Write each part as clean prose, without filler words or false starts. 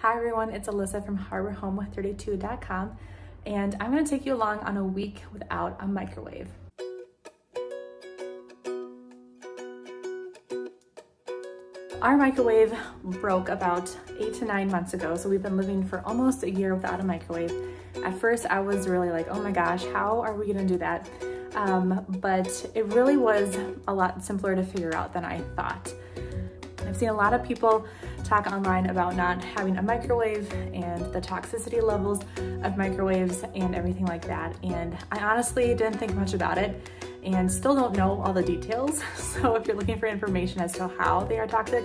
Hi everyone, it's Alyssa from HarborHome32.com, and I'm going to take you along on a week without a microwave. Our microwave broke about 8 to 9 months ago, so we've been living for almost a year without a microwave. At first I was really like, oh my gosh, how are we gonna do that? But it really was a lot simpler to figure out than I thought. I've seen a lot of people talk online about not having a microwave and the toxicity levels of microwaves and everything like that, and I honestly didn't think much about it and still don't know all the details. So if you're looking for information as to how they are toxic,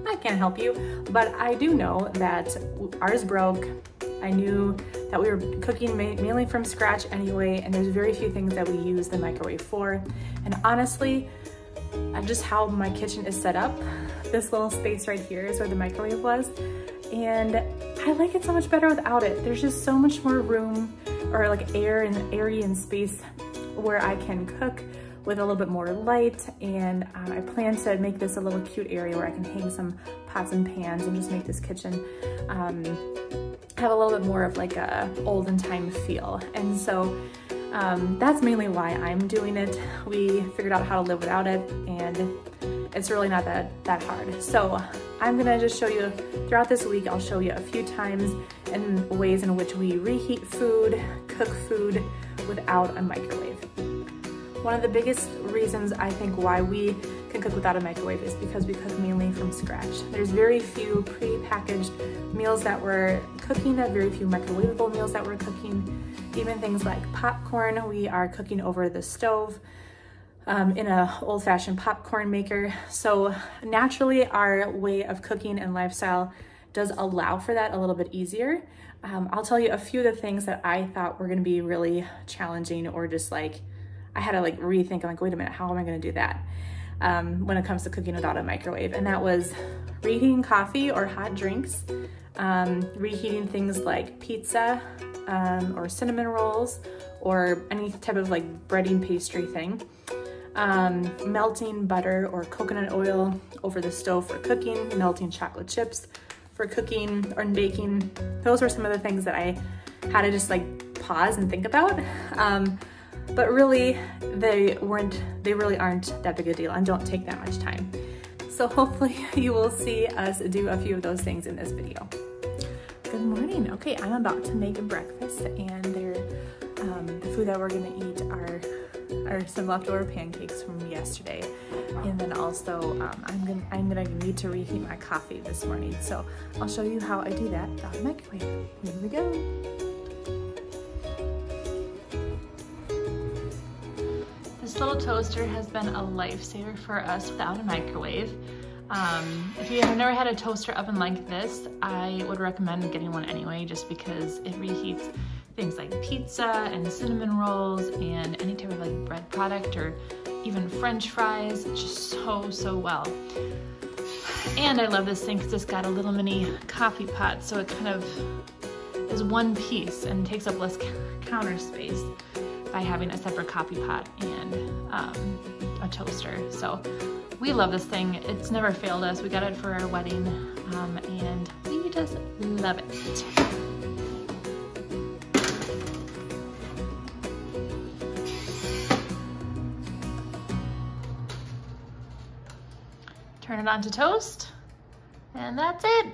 I can't help you, but I do know that ours broke. I knew that we were cooking mainly from scratch anyway, and there's very few things that we use the microwave for. And honestly, just how my kitchen is set up, this little space right here is where the microwave was, and I like it so much better without it. There's just so much more room, or like air and airy and space where I can cook with a little bit more light, and I plan to make this a little cute area where I can hang some pots and pans and just make this kitchen have a little bit more of like a olden time feel. And so that's mainly why I'm doing it. We figured out how to live without it, and it's really not that hard. So I'm gonna just show you throughout this week, I'll show you a few times and ways in which we reheat food, cook food without a microwave. One of the biggest reasons I think why we can cook without a microwave is because we cook mainly from scratch. There's very few pre-packaged meals that we're cooking, very few microwavable meals that we're cooking. Even things like popcorn, we are cooking over the stove in an old-fashioned popcorn maker. So naturally our way of cooking and lifestyle does allow for that a little bit easier. I'll tell you a few of the things that I thought were gonna be really challenging, or just like, I had to like rethink, I'm like, wait a minute, how am I gonna do that when it comes to cooking without a microwave? And that was reheating coffee or hot drinks, reheating things like pizza or cinnamon rolls, or any type of like breading pastry thing. Melting butter or coconut oil over the stove for cooking, melting chocolate chips for cooking or baking. Those were some of the things that I had to just like pause and think about. But really, they really aren't that big a deal and don't take that much time. So hopefully you will see us do a few of those things in this video. Good morning. Okay, I'm about to make breakfast, and the food that we're gonna eat are some leftover pancakes from yesterday. And then also I'm gonna need to reheat my coffee this morning. So I'll show you how I do that without a microwave. Here we go. This little toaster has been a lifesaver for us without a microwave. If you have never had a toaster oven like this, I would recommend getting one anyway, just because it reheats things like pizza and cinnamon rolls and any type of like bread product, or even French fries, just so well. And I love this thing because it's got a little mini coffee pot, so it kind of is one piece and takes up less counter space by having a separate coffee pot and a toaster. So we love this thing. It's never failed us. We got it for our wedding, and we just love it. Turn it on to toast, and that's it.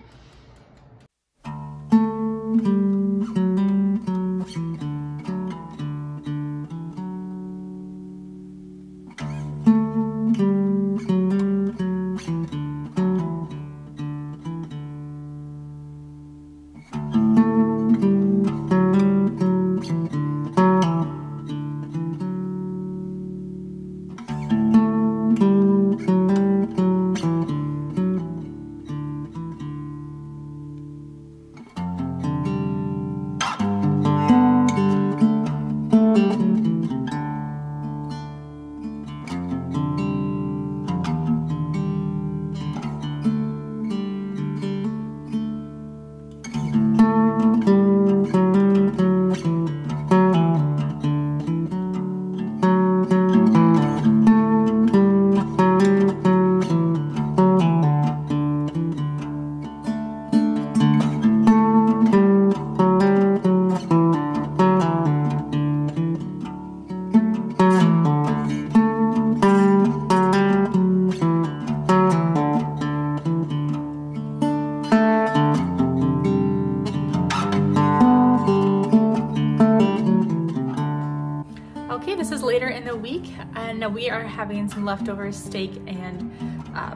week, and we are having some leftover steak and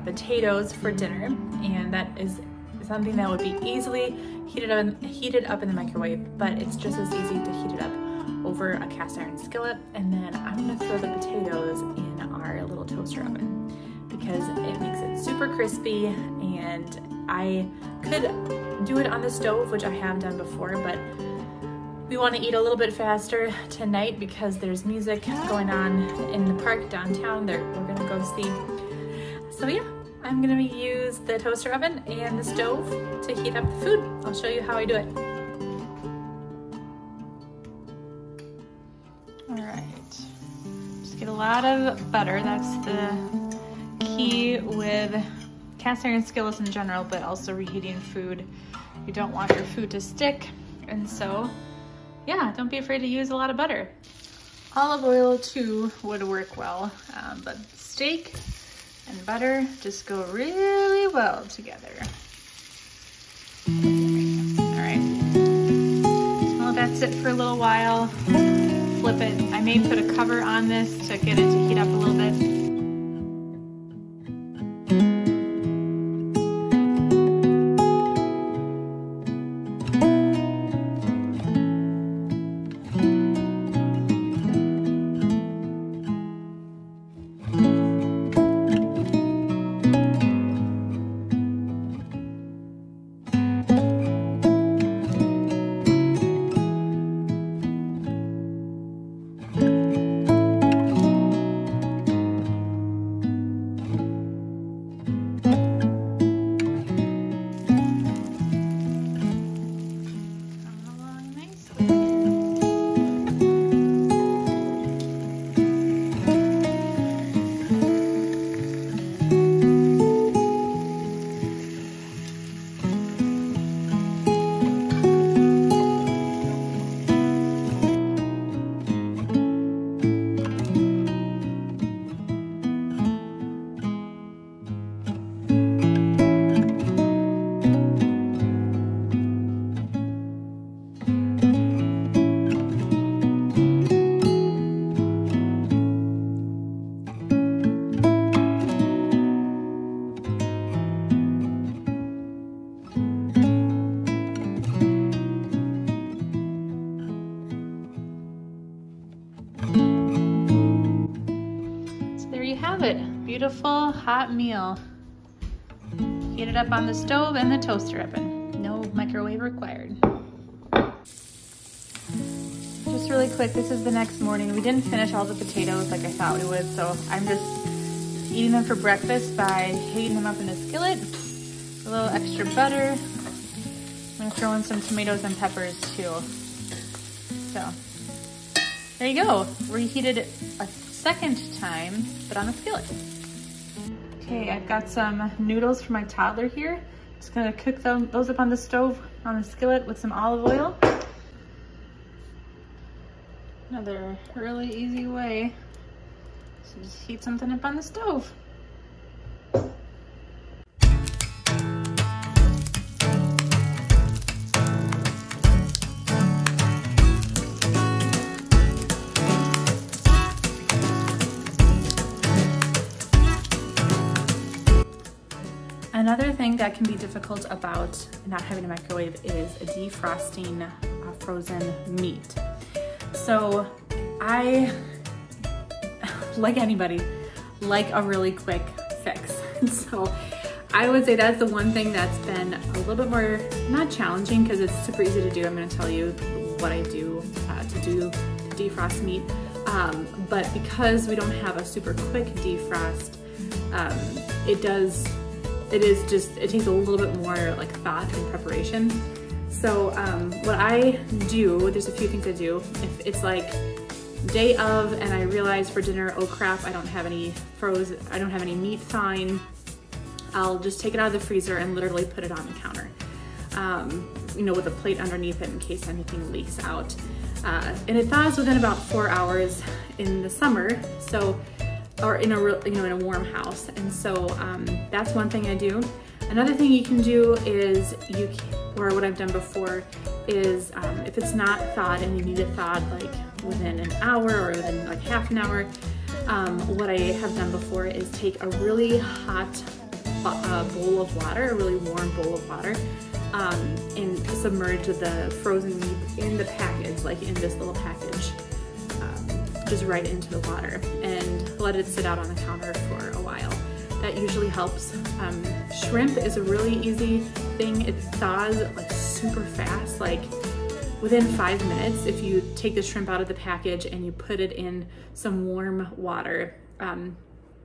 potatoes for dinner, and that is something that would be easily heated up in the microwave, but it's just as easy to heat it up over a cast iron skillet. And then I'm gonna throw the potatoes in our little toaster oven because it makes it super crispy, and I could do it on the stove, which I have done before, but we want to eat a little bit faster tonight because there's music going on in the park downtown that we're gonna go see. So yeah, I'm gonna use the toaster oven and the stove to heat up the food. I'll show you how I do it. All right, just get a lot of butter. That's the key with cast iron skillets in general, but also reheating food. You don't want your food to stick, and so yeah, don't be afraid to use a lot of butter. Olive oil too would work well, but steak and butter just go really well together. All right, well, that's it for a little while. Flip it. I may put a cover on this to get it to heat up a little bit. Beautiful hot meal. Heat it up on the stove and the toaster oven. No microwave required. Just really quick, this is the next morning. We didn't finish all the potatoes like I thought we would, so I'm just eating them for breakfast by heating them up in a skillet. A little extra butter. I'm gonna throw in some tomatoes and peppers too. So, there you go. Reheated a second time, but on a skillet. Okay, I've got some noodles for my toddler here. Just gonna cook those up on the stove on the skillet with some olive oil. Another really easy way to just heat something up on the stove. Another thing that can be difficult about not having a microwave is defrosting frozen meat. So I, like anybody, like a really quick fix. So I would say that's the one thing that's been a little bit more, not challenging because it's super easy to do. I'm gonna tell you what I do to defrost meat. But because we don't have a super quick defrost, it takes a little bit more like thought and preparation. So what I do, there's a few things I do. If it's like day of and I realize for dinner, oh crap, I don't have any meat thawing, I'll just take it out of the freezer and literally put it on the counter. You know, with a plate underneath it in case anything leaks out. And it thaws within about 4 hours in the summer. So, or in a warm house. And so that's one thing I do. Another thing you can do is or what I've done before is if it's not thawed and you need it thawed like within an hour or within like half an hour, what I have done before is take a really hot bowl of water, a really warm bowl of water, and submerge the frozen meat in the package, like in this little package, just right into the water, and let it sit out on the counter for a while. That usually helps. Shrimp is a really easy thing. It thaws like super fast, like within 5 minutes. If you take the shrimp out of the package and you put it in some warm water,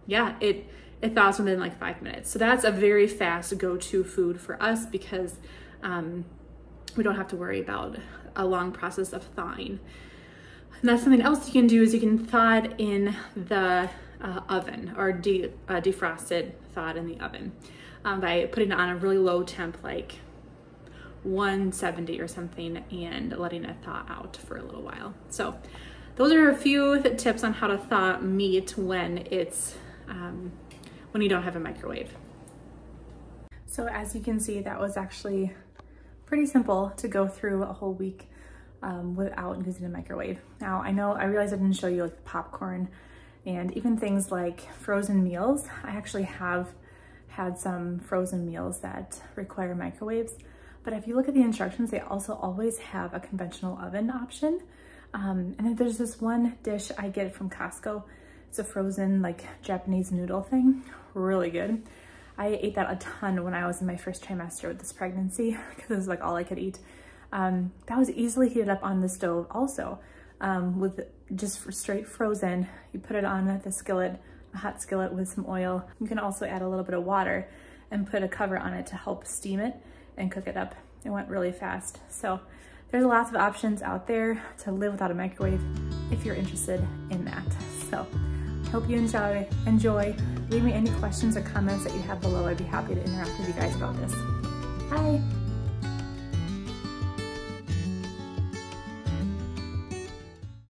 yeah, it thaws within like 5 minutes. So that's a very fast go-to food for us because we don't have to worry about a long process of thawing. And that's something else you can do is you can thaw it in the oven, or defrosted, thawed in the oven by putting it on a really low temp, like 170 or something, and letting it thaw out for a little while. So those are a few tips on how to thaw meat when it's when you don't have a microwave. So as you can see, that was actually pretty simple to go through a whole week without using a microwave. Now I realized I didn't show you like popcorn and even things like frozen meals. I actually have had some frozen meals that require microwaves, but if you look at the instructions, they also always have a conventional oven option. And then there's this one dish I get from Costco. It's a frozen like Japanese noodle thing, really good. I ate that a ton when I was in my first trimester with this pregnancy because it was like all I could eat. That was easily heated up on the stove also. With just straight frozen, you put it on the skillet, a hot skillet with some oil. You can also add a little bit of water and put a cover on it to help steam it and cook it up. It went really fast. So there's lots of options out there to live without a microwave if you're interested in that. So I hope you enjoy. Leave me any questions or comments that you have below. I'd be happy to interact with you guys about this. Bye.